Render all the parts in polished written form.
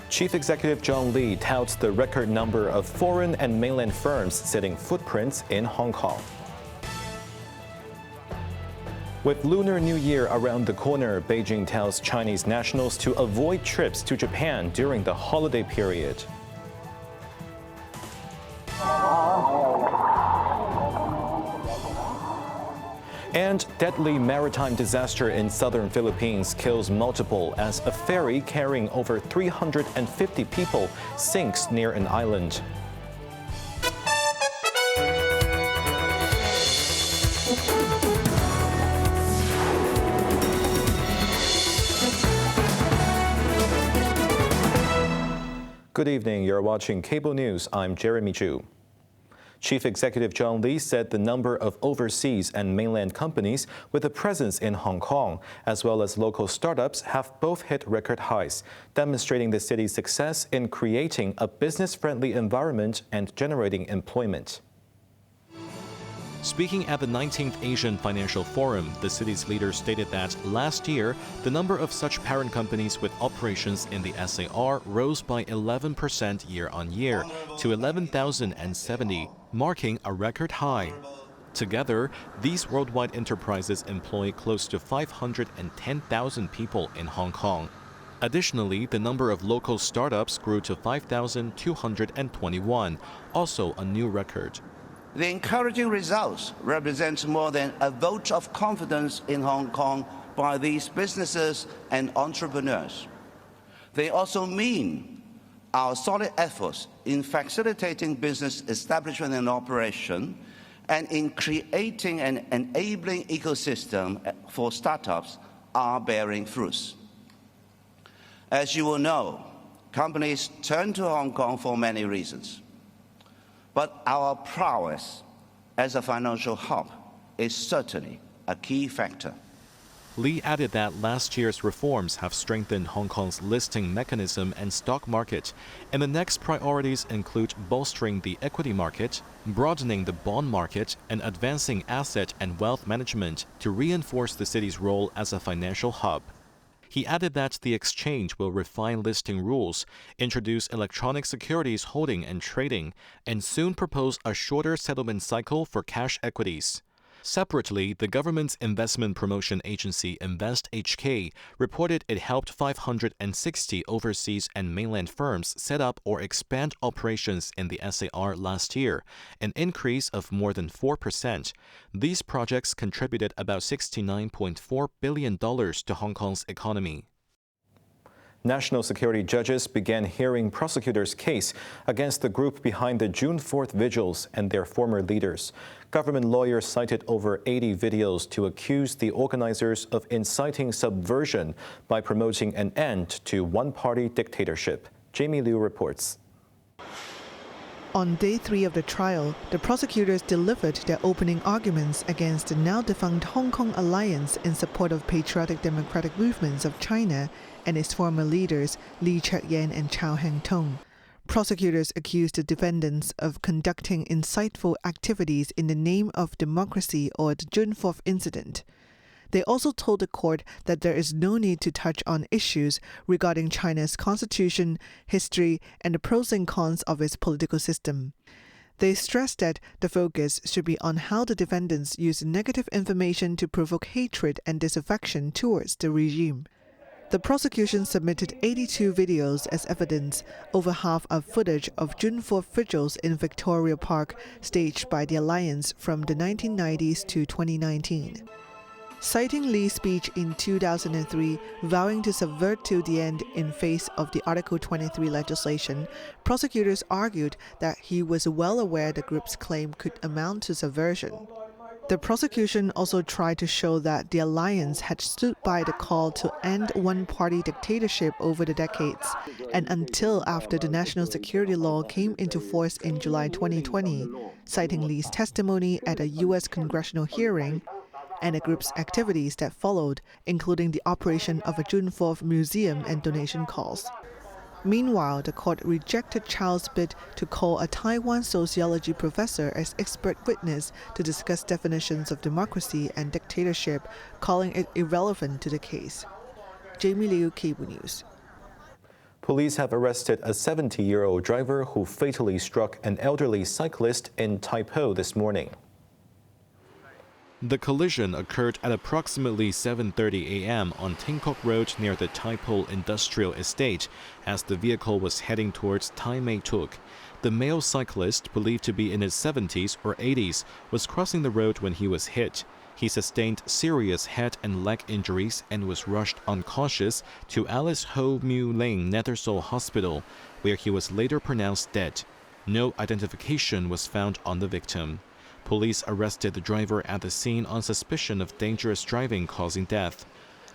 Chief Executive John Lee touts the record number of foreign and mainland firms setting footprints in Hong Kong. With Lunar New Year around the corner, Beijing tells Chinese nationals to avoid trips to Japan during the holiday period. And deadly maritime disaster in southern Philippines kills multiple as a ferry carrying over 350 people sinks near an island. Good evening, you're watching Cable News. I'm Jeremy Chu. Chief Executive John Lee said the number of overseas and mainland companies with a presence in Hong Kong, as well as local startups, have both hit record highs, demonstrating the city's success in creating a business-friendly environment and generating employment. Speaking at the 19th Asian Financial Forum, the city's leader stated that last year, the number of such parent companies with operations in the SAR rose by 11% year-on-year to 11,070, marking a record high. Together, these worldwide enterprises employ close to 510,000 people in Hong Kong. Additionally, the number of local startups grew to 5,221, also a new record. The encouraging results represent more than a vote of confidence in Hong Kong by these businesses and entrepreneurs. They also mean our solid efforts in facilitating business establishment and operation and in creating an enabling ecosystem for startups are bearing fruits. As you will know, companies turn to Hong Kong for many reasons. But our prowess as a financial hub is certainly a key factor. Lee added that last year's reforms have strengthened Hong Kong's listing mechanism and stock market, and the next priorities include bolstering the equity market, broadening the bond market, and advancing asset and wealth management to reinforce the city's role as a financial hub. He added that the exchange will refine listing rules, introduce electronic securities holding and trading, and soon propose a shorter settlement cycle for cash equities. Separately, the government's investment promotion agency InvestHK reported it helped 560 overseas and mainland firms set up or expand operations in the SAR last year, an increase of more than 4%. These projects contributed about $69.4 billion to Hong Kong's economy. National security judges began hearing prosecutors' case against the group behind the June 4th vigils and their former leaders. Government lawyers cited over 80 videos to accuse the organizers of inciting subversion by promoting an end to one-party dictatorship. Jamie Liu reports. On day 3 of the trial, the prosecutors delivered their opening arguments against the now-defunct Hong Kong Alliance in support of patriotic democratic movements of China and its former leaders Lee Cheuk-yen and Chow Heng-tung. Prosecutors accused the defendants of conducting insightful activities in the name of democracy or the June 4th incident. They also told the court that there is no need to touch on issues regarding China's constitution, history, and the pros and cons of its political system. They stressed that the focus should be on how the defendants use negative information to provoke hatred and disaffection towards the regime. The prosecution submitted 82 videos as evidence, over half of footage of June 4th vigils in Victoria Park staged by the Alliance from the 1990s to 2019. Citing Lee's speech in 2003, vowing to subvert till the end in face of the Article 23 legislation, prosecutors argued that he was well aware the group's claim could amount to subversion. The prosecution also tried to show that the alliance had stood by the call to end one-party dictatorship over the decades, and until after the national security law came into force in July 2020, citing Lee's testimony at a U.S. congressional hearing, and the group's activities that followed, including the operation of a June 4th museum and donation calls. Meanwhile, the court rejected Chow's bid to call a Taiwan sociology professor as expert witness to discuss definitions of democracy and dictatorship, calling it irrelevant to the case. Jamie Liu, Cable News. Police have arrested a 70-year-old driver who fatally struck an elderly cyclist in Taipo this morning. The collision occurred at approximately 7:30 a.m. on Tingkok Road near the Taipo Industrial Estate as the vehicle was heading towards Taimei Tuk. The male cyclist, believed to be in his 70s or 80s, was crossing the road when he was hit. He sustained serious head and leg injuries and was rushed unconscious to Alice Ho Mu Lane Nethersole Hospital, where he was later pronounced dead. No identification was found on the victim. Police arrested the driver at the scene on suspicion of dangerous driving causing death.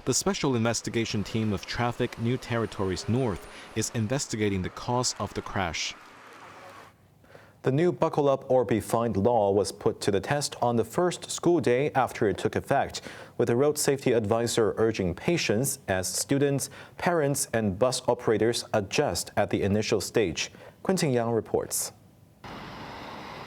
The Special Investigation Team of Traffic New Territories North is investigating the cause of the crash. The new buckle up or be fined law was put to the test on the first school day after it took effect, with a road safety advisor urging patience as students, parents, and bus operators adjust at the initial stage. Quentin Yang reports.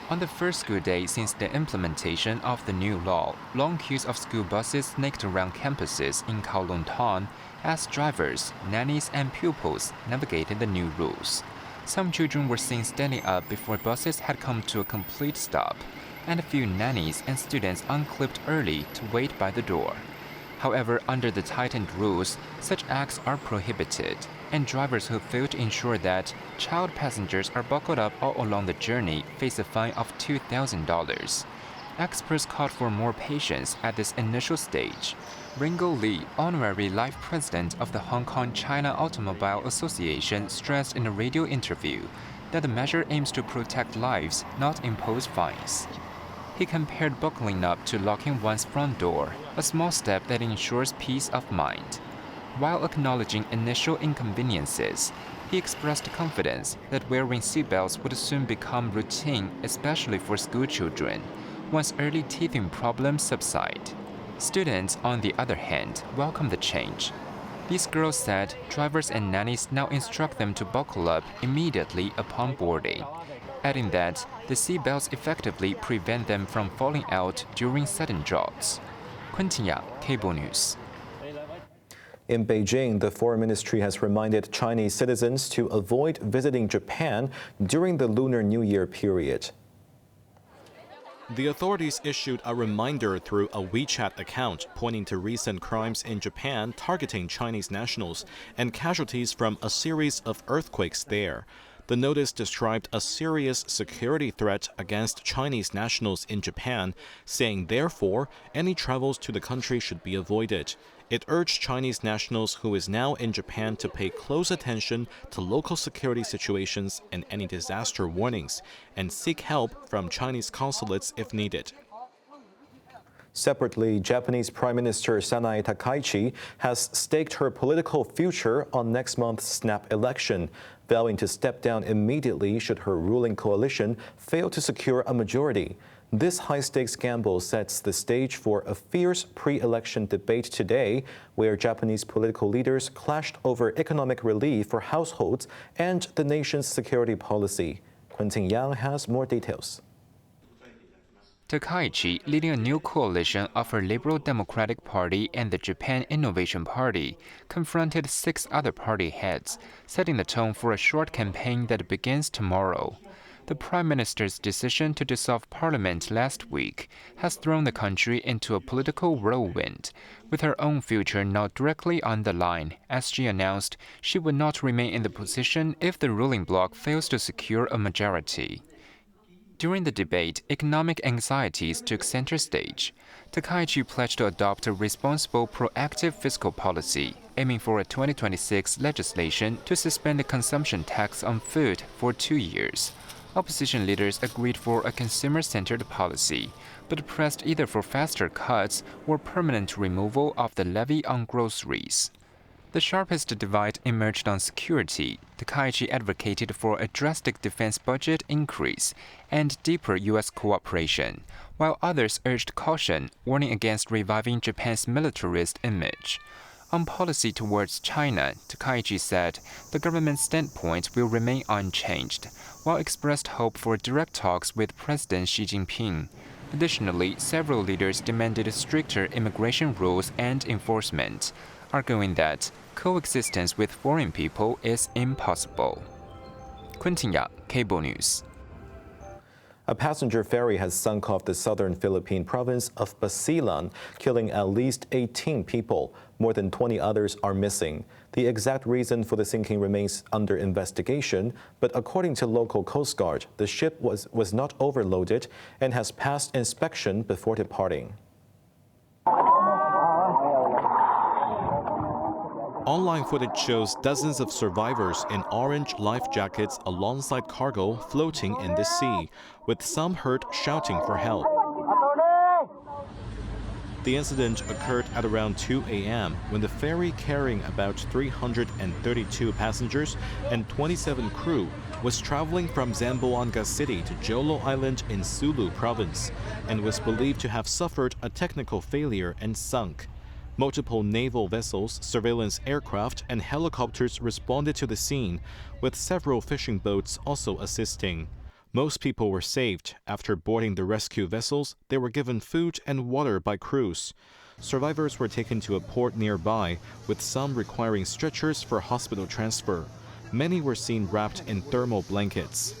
On the first school day since the implementation of the new law, long queues of school buses snaked around campuses in Kowloon Town as drivers, nannies, and pupils navigated the new rules. Some children were seen standing up before buses had come to a complete stop, and a few nannies and students unclipped early to wait by the door. However, under the tightened rules, such acts are prohibited, and drivers who fail to ensure that child passengers are buckled up all along the journey face a fine of $2,000. Experts called for more patience at this initial stage. Ringo Lee, honorary life president of the Hong Kong-China Automobile Association, stressed in a radio interview that the measure aims to protect lives, not impose fines. He compared buckling up to locking one's front door, a small step that ensures peace of mind. While acknowledging initial inconveniences, he expressed confidence that wearing seatbelts would soon become routine, especially for school children, once early teething problems subside. Students, on the other hand, welcome the change. These girls said drivers and nannies now instruct them to buckle up immediately upon boarding, adding that the seatbelts effectively prevent them from falling out during sudden drops. Quentin Yang, Cable News. In Beijing, the Foreign Ministry has reminded Chinese citizens to avoid visiting Japan during the Lunar New Year period. The authorities issued a reminder through a WeChat account pointing to recent crimes in Japan targeting Chinese nationals and casualties from a series of earthquakes there. The notice described a serious security threat against Chinese nationals in Japan, saying therefore any travels to the country should be avoided. It urged Chinese nationals who is now in Japan to pay close attention to local security situations and any disaster warnings, and seek help from Chinese consulates if needed. Separately, Japanese Prime Minister Sanae Takaichi has staked her political future on next month's snap election, vowing to step down immediately should her ruling coalition fail to secure a majority. This high-stakes gamble sets the stage for a fierce pre-election debate today, where Japanese political leaders clashed over economic relief for households and the nation's security policy. Quentin Yang has more details. Takaichi, leading a new coalition of her Liberal Democratic Party and the Japan Innovation Party, confronted 6 other party heads, setting the tone for a short campaign that begins tomorrow. The Prime Minister's decision to dissolve Parliament last week has thrown the country into a political whirlwind, with her own future now directly on the line, as she announced she would not remain in the position if the ruling bloc fails to secure a majority. During the debate, economic anxieties took center stage. Takaichi pledged to adopt a responsible, proactive fiscal policy, aiming for a 2026 legislation to suspend the consumption tax on food for 2 years. Opposition leaders agreed for a consumer-centered policy, but pressed either for faster cuts or permanent removal of the levy on groceries. The sharpest divide emerged on security. Takaichi advocated for a drastic defense budget increase and deeper U.S. cooperation, while others urged caution, warning against reviving Japan's militarist image. On policy towards China, Takaichi said the government's standpoint will remain unchanged, while expressed hope for direct talks with President Xi Jinping. Additionally, several leaders demanded stricter immigration rules and enforcement, arguing that Coexistence with foreign people is impossible. Quentin Yang, Cable News. A passenger ferry has sunk off the southern Philippine province of Basilan, killing at least 18 people. More than 20 others are missing. The exact reason for the sinking remains under investigation, but according to local Coast Guard, the ship was not overloaded and has passed inspection before departing. Online footage shows dozens of survivors in orange life jackets alongside cargo floating in the sea, with some hurt shouting for help. The incident occurred at around 2 a.m. when the ferry carrying about 332 passengers and 27 crew was traveling from Zamboanga City to Jolo Island in Sulu Province and was believed to have suffered a technical failure and sunk. Multiple naval vessels, surveillance aircraft, and helicopters responded to the scene, with several fishing boats also assisting. Most people were saved. After boarding the rescue vessels, they were given food and water by crews. Survivors were taken to a port nearby, with some requiring stretchers for hospital transfer. Many were seen wrapped in thermal blankets.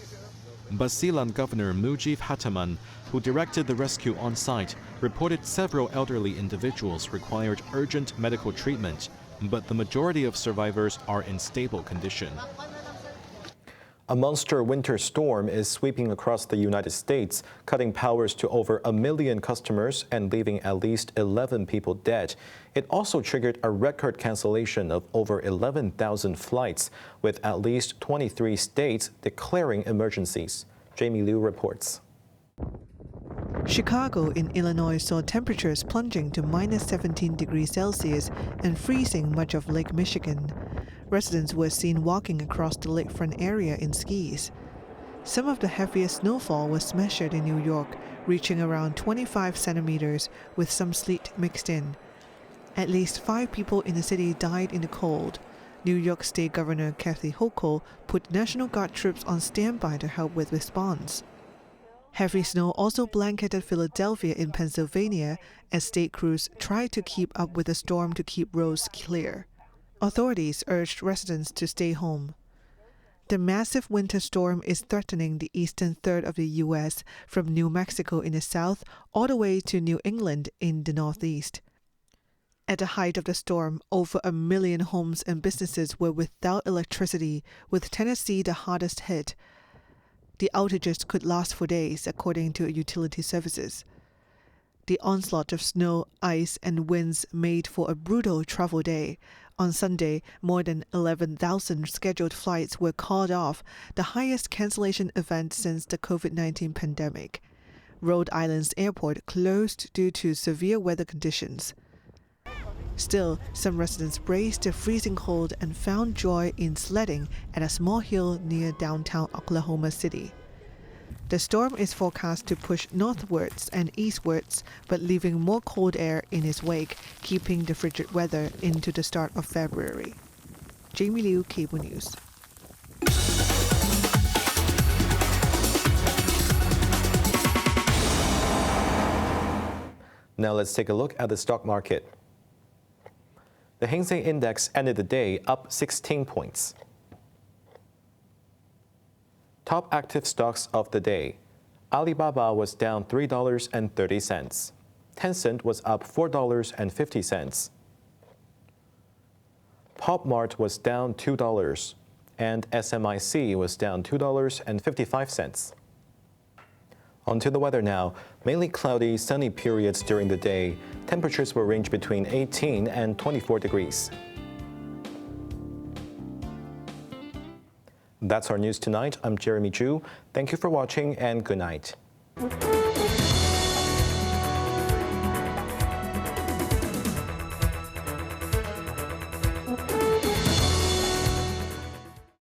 Basilan Governor Mujib Hataman, who directed the rescue on site, reported several elderly individuals required urgent medical treatment, but the majority of survivors are in stable condition. A monster winter storm is sweeping across the United States, cutting powers to over 1 million customers and leaving at least 11 people dead. It also triggered a record cancellation of over 11,000 flights, with at least 23 states declaring emergencies. Jamie Liu reports. Chicago in Illinois saw temperatures plunging to minus 17 degrees Celsius and freezing much of Lake Michigan. Residents were seen walking across the lakefront area in skis. Some of the heaviest snowfall was measured in New York, reaching around 25 centimeters, with some sleet mixed in. At least 5 people in the city died in the cold. New York State Governor Kathy Hochul put National Guard troops on standby to help with response. Heavy snow also blanketed Philadelphia in Pennsylvania as state crews tried to keep up with the storm to keep roads clear. Authorities urged residents to stay home. The massive winter storm is threatening the eastern third of the U.S., from New Mexico in the south all the way to New England in the northeast. At the height of the storm, over 1 million homes and businesses were without electricity, with Tennessee the hardest hit. The outages could last for days, according to utility services. The onslaught of snow, ice, and winds made for a brutal travel day. On Sunday, more than 11,000 scheduled flights were called off, the highest cancellation event since the COVID-19 pandemic. Rhode Island's airport closed due to severe weather conditions. Still, some residents braced the freezing cold and found joy in sledding at a small hill near downtown Oklahoma City. The storm is forecast to push northwards and eastwards, but leaving more cold air in its wake, keeping the frigid weather into the start of February. Jamie Liu, Cable News. Now let's take a look at the stock market. The Hang Seng Index ended the day up 16 points. Top active stocks of the day. Alibaba was down $3.30. Tencent was up $4.50. PopMart was down $2, and SMIC was down $2.55. On to the weather now. Mainly cloudy, sunny periods during the day. Temperatures will range between 18 and 24 degrees. That's our news tonight. I'm Jeremy Chu. Thank you for watching and good night.